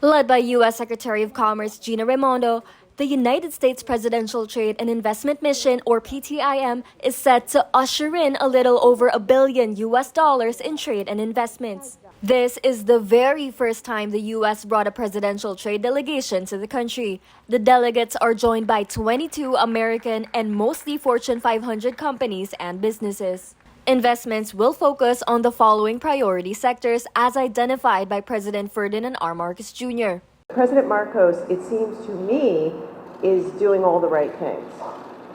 Led by U.S. Secretary of Commerce Gina Raimondo, the United States Presidential Trade and Investment Mission, or PTIM, is set to usher in a little over $1 billion in trade and investments. This is the very first time the U.S. brought a presidential trade delegation to the country. The delegates are joined by 22 American and mostly Fortune 500 companies and businesses. Investments will focus on the following priority sectors as identified by President Ferdinand R. Marcos Jr. President Marcos, it seems to me, is doing all the right things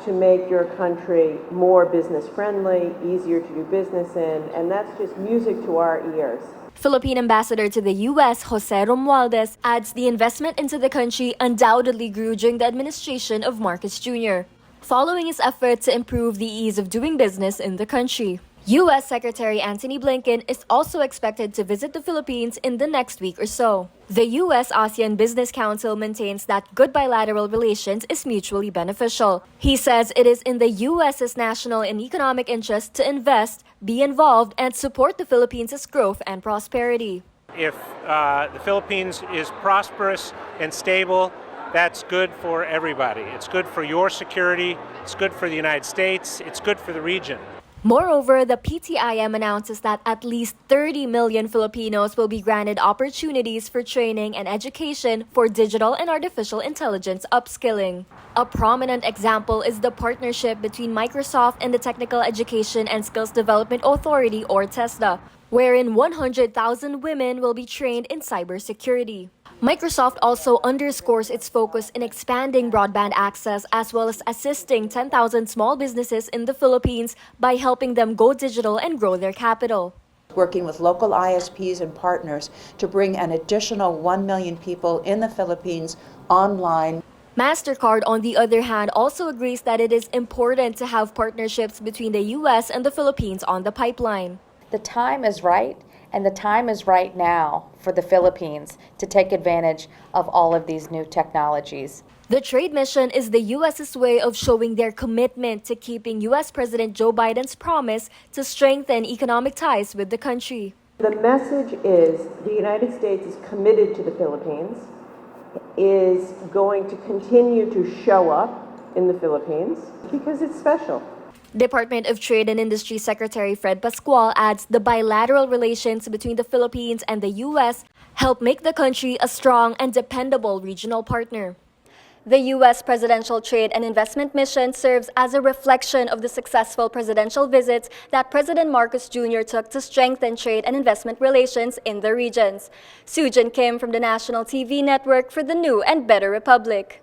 to make your country more business-friendly, easier to do business in, and that's just music to our ears. Philippine Ambassador to the U.S., Jose Romualdez, adds the investment into the country undoubtedly grew during the administration of Marcos Jr., following his effort to improve the ease of doing business in the country. U.S. Secretary Antony Blinken is also expected to visit the Philippines in the next week or so. The U.S.-ASEAN Business Council maintains that good bilateral relations is mutually beneficial. He says it is in the U.S.'s national and economic interest to invest, be involved, and support the Philippines' growth and prosperity. If the Philippines is prosperous and stable, that's good for everybody. It's good for your security, it's good for the United States, it's good for the region. Moreover, the PTIM announces that at least 30 million Filipinos will be granted opportunities for training and education for digital and artificial intelligence upskilling. A prominent example is the partnership between Microsoft and the Technical Education and Skills Development Authority, or TESDA, wherein 100,000 women will be trained in cybersecurity. Microsoft also underscores its focus in expanding broadband access as well as assisting 10,000 small businesses in the Philippines by helping them go digital and grow their capital. Working with local ISPs and partners to bring an additional 1 million people in the Philippines online. MasterCard, on the other hand, also agrees that it is important to have partnerships between the U.S. and the Philippines on the pipeline. The time is right, and the time is right now for the Philippines to take advantage of all of these new technologies. The trade mission is the U.S.'s way of showing their commitment to keeping U.S. President Joe Biden's promise to strengthen economic ties with the country. The message is the United States is committed to the Philippines, is going to continue to show up in the Philippines because it's special. Department of Trade and Industry Secretary Fred Pascual adds the bilateral relations between the Philippines and the U.S. help make the country a strong and dependable regional partner. The U.S. Presidential Trade and Investment Mission serves as a reflection of the successful presidential visits that President Marcos Jr. took to strengthen trade and investment relations in the regions. Sujin Kim from the National TV Network for the New and Better Republic.